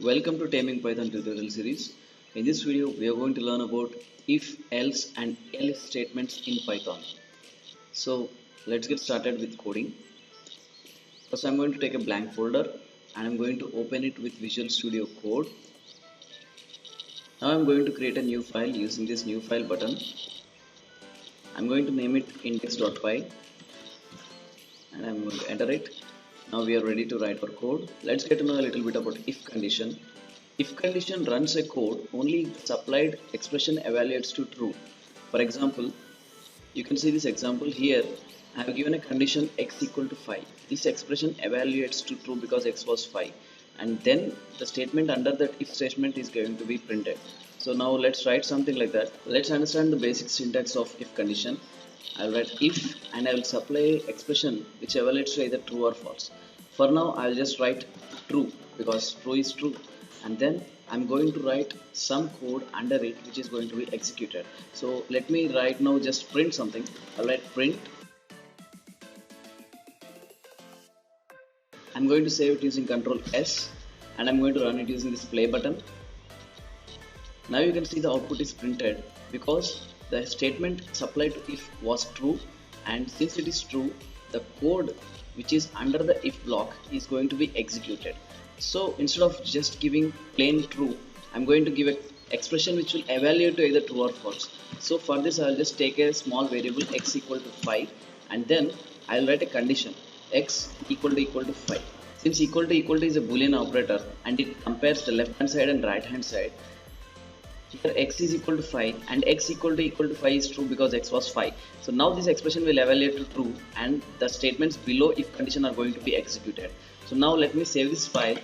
Welcome to Taming Python tutorial series. In this video, we are going to learn about if, else and else statements in Python. So let's get started with coding. First, I'm going to take a blank folder and I'm going to open it with Visual Studio Code. Now I'm going to create a new file using this new file button. I'm going to name it index.py and I'm going to enter it. Now we are ready to write our code. Let's get to know a little bit about if condition. If condition runs a code, only if the supplied expression evaluates to true. For example, you can see this example here. I have given a condition x equal to 5. This expression evaluates to true because x was 5. And then the statement under that if statement is going to be printed. So now let's write something like that. Let's understand the basic syntax of if condition. I'll write if and I will supply expression which evaluates to either true or false. For now I'll just write true because true is true, and then I'm going to write some code under it which is going to be executed. So let me right now just print something. I'll write print. I'm going to save it using Ctrl S and I'm going to run it using this play button. Now you can see the output is printed because the statement supplied to if was true, and since it is true, the code which is under the if block is going to be executed. So instead of just giving plain true, I'm going to give an expression which will evaluate to either true or false. So for this I'll just take a small variable x equal to 5 and then I'll write a condition x equal to 5. Since equal to is a boolean operator and it compares the left hand side and right hand side, here x is equal to 5 and x equal to 5 is true because x was 5. So now this expression will evaluate to true and the statements below if condition are going to be executed. So now let me save this file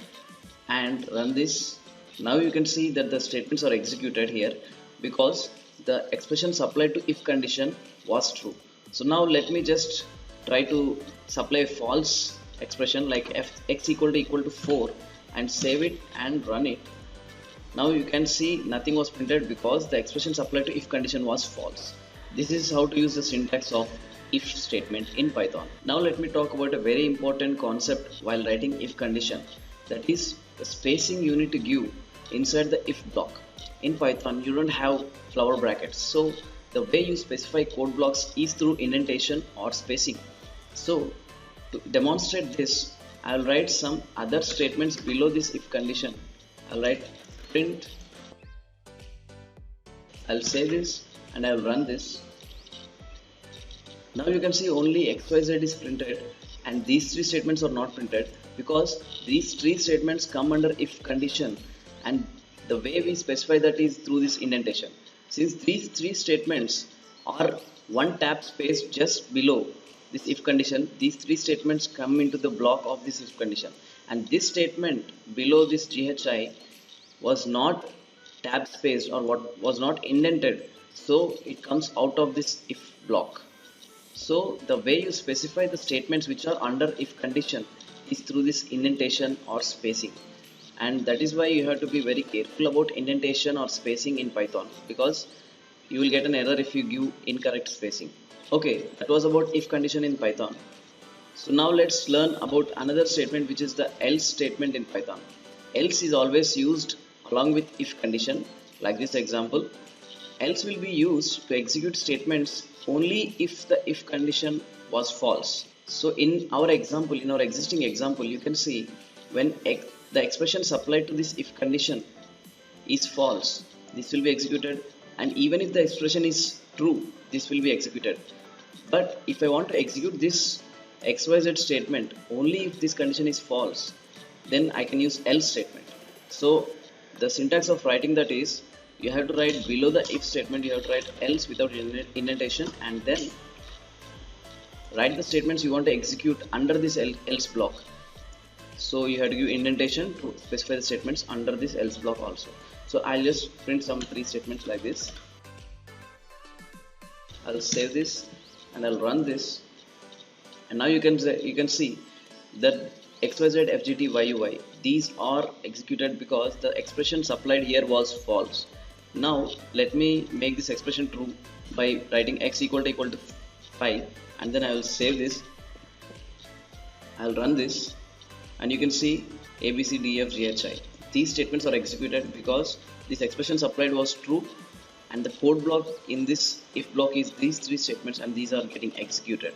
and run this. Now you can see that the statements are executed here because the expression supplied to if condition was true. So now let me just try to supply a false expression like x equal to 4 and save it and run it. Now you can see nothing was printed because the expression supplied to if condition was false. This is how to use the syntax of if statement in Python. Now let me talk about a very important concept while writing if condition, that is the spacing you need to give inside the if block. In Python you don't have flower brackets, so the way you specify code blocks is through indentation or spacing. So to demonstrate this, I'll write some other statements below this if condition. I'll write print. I'll save this and I'll run this. Now you can see only XYZ is printed and these three statements are not printed because these three statements come under if condition, and the way we specify that is through this indentation. Since these three statements are one tab space just below this if condition, these three statements come into the block of this if condition, and this statement below this GHI was not tab spaced or what was not indented, so it comes out of this if block. So the way you specify the statements which are under if condition is through this indentation or spacing, and that is why you have to be very careful about indentation or spacing in Python because you will get an error if you give incorrect spacing. Okay, that was about if condition in Python. So now let's learn about another statement which is the else statement in Python. Else is always used along with if condition, like this example. Else will be used to execute statements only if the if condition was false. So in our example, in our existing example, you can see when the expression supplied to this if condition is false, this will be executed, and even if the expression is true, this will be executed. But if I want to execute this XYZ statement only if this condition is false, then I can use else statement. So the syntax of writing that is, you have to write below the if statement, you have to write else without indentation, and then write the statements you want to execute under this else block. So you have to give indentation to specify the statements under this else block also. So I'll just print some three statements like this. I'll save this and I'll run this, and now you can see that XYZ FGT YUI, these are executed because the expression supplied here was false. Now let me make this expression true by writing x equal to 5, and then I will save this. I'll run this and you can see ABCDFGHI. these statements are executed because this expression supplied was true, and the code block in this if block is these three statements, and these are getting executed.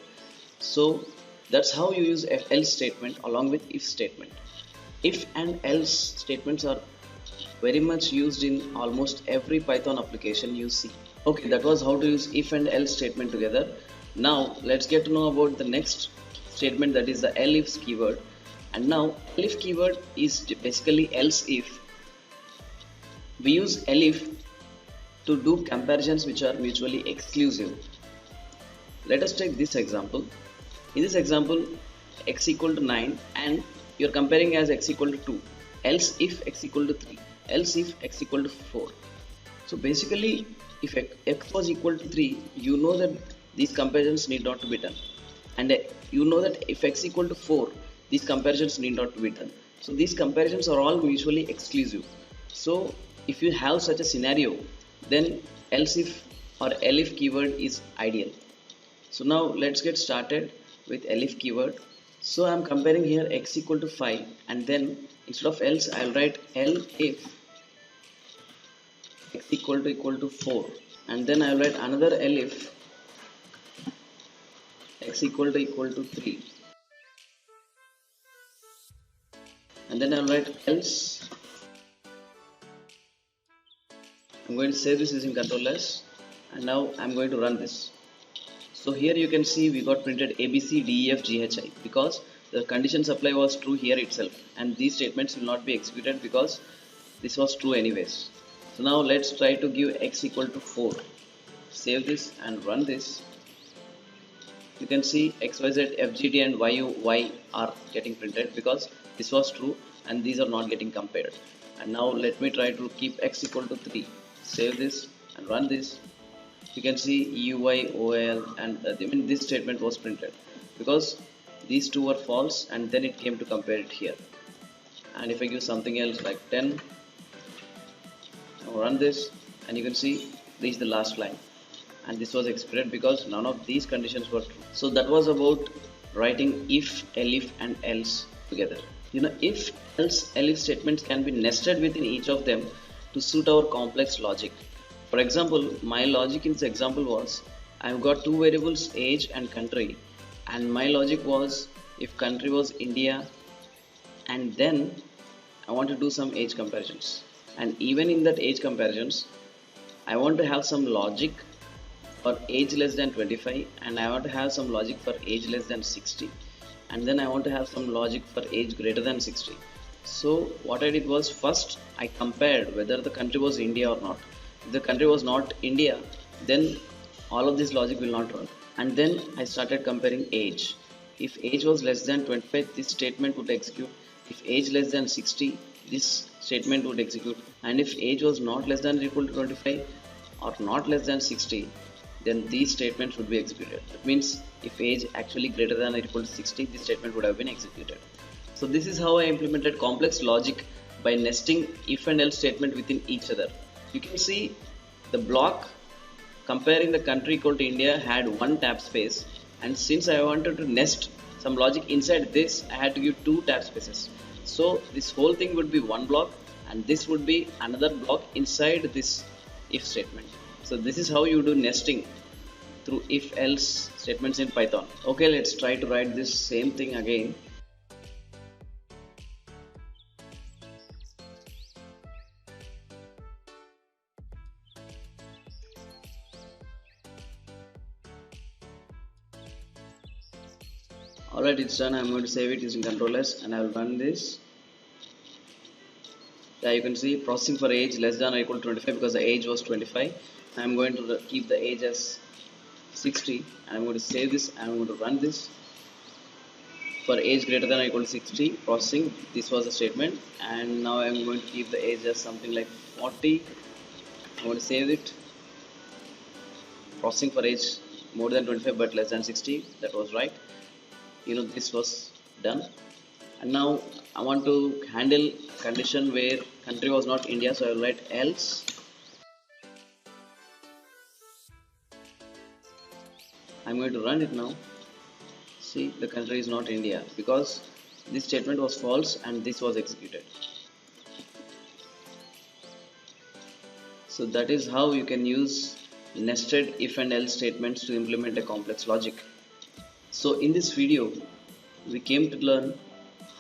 So that's how you use else statement along with if statement. If and else statements are very much used in almost every Python application you see. Okay, that was how to use if and else statement together. Now let's get to know about the next statement, that is the elif keyword. And now elif keyword is basically else if. We use elif to do comparisons which are mutually exclusive. Let us take this example. In this example, x equal to 9 and you're comparing as x equal to 2, else if x equal to 3, else if x equal to 4. So basically, if x was equal to 3, you know that these comparisons need not to be done. And you know that if x equal to 4, these comparisons need not to be done. So these comparisons are all mutually exclusive. So if you have such a scenario, then else if or elif keyword is ideal. So now let's get started with elif keyword. So I'm comparing here x equal to 5, and then instead of else I'll write elif x equal to 4, and then I'll write another elif x equal to 3, and then I'll write else. I'm going to save this using Ctrl S, and now I'm going to run this. So here you can see we got printed A B C D E F G H I because the condition supply was true here itself, and these statements will not be executed because this was true anyways. So now let's try to give x equal to 4. Save this and run this. You can see XYZ, FGT and YUY are getting printed because this was true and these are not getting compared. And now let me try to keep x equal to 3. Save this and run this. You can see EUY, OL and this statement was printed because these two were false, and then it came to compare it here. And if I give something else like 10, I'll run this, and you can see reach the last line, and this was executed because none of these conditions were true. So that was about writing if, elif and else together. If, else, elif statements can be nested within each of them to suit our complex logic. For example, my logic in this example was I've got two variables age and country, and my logic was if country was India, and then I want to do some age comparisons, and even in that age comparisons I want to have some logic for age less than 25, and I want to have some logic for age less than 60, and then I want to have some logic for age greater than 60. So what I did was, first I compared whether the country was India or not. If the country was not India, then all of this logic will not run. And then I started comparing age. If age was less than 25, this statement would execute. If age less than 60, this statement would execute. And if age was not less than or equal to 25 or not less than 60, then these statements would be executed. That means if age actually greater than or equal to 60, this statement would have been executed. So this is how I implemented complex logic by nesting if and else statement within each other. You can see the block comparing the country equal to India had one tab space, and since I wanted to nest some logic inside this, I had to give two tab spaces. So this whole thing would be one block, and this would be another block inside this if statement. So this is how you do nesting through if else statements in Python. Okay, let's try to write this same thing again. Alright, it's done. I'm going to save it using Ctrl S, and I will run this. Yeah, you can see processing for age less than or equal to 25 because the age was 25. I'm going to keep the age as 60, and I'm going to save this and I'm going to run this. For age greater than or equal to 60, processing, this was the statement, and now I'm going to keep the age as something like 40. I'm going to save it. Processing for age more than 25 but less than 60, that was right. This was done, and now I want to handle condition where country was not India, so I will write else. I'm going to run it now. See, the country is not India because this statement was false and this was executed. So that is how you can use nested if and else statements to implement a complex logic. So in this video, we came to learn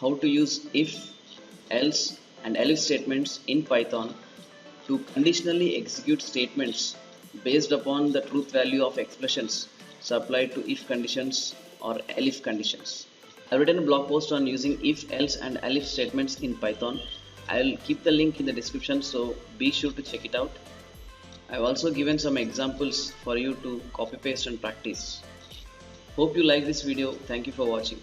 how to use if, else and elif statements in Python to conditionally execute statements based upon the truth value of expressions supplied to if conditions or elif conditions. I've written a blog post on using if, else and elif statements in Python. I'll keep the link in the description, so be sure to check it out. I've also given some examples for you to copy paste and practice. Hope you like this video. Thank you for watching.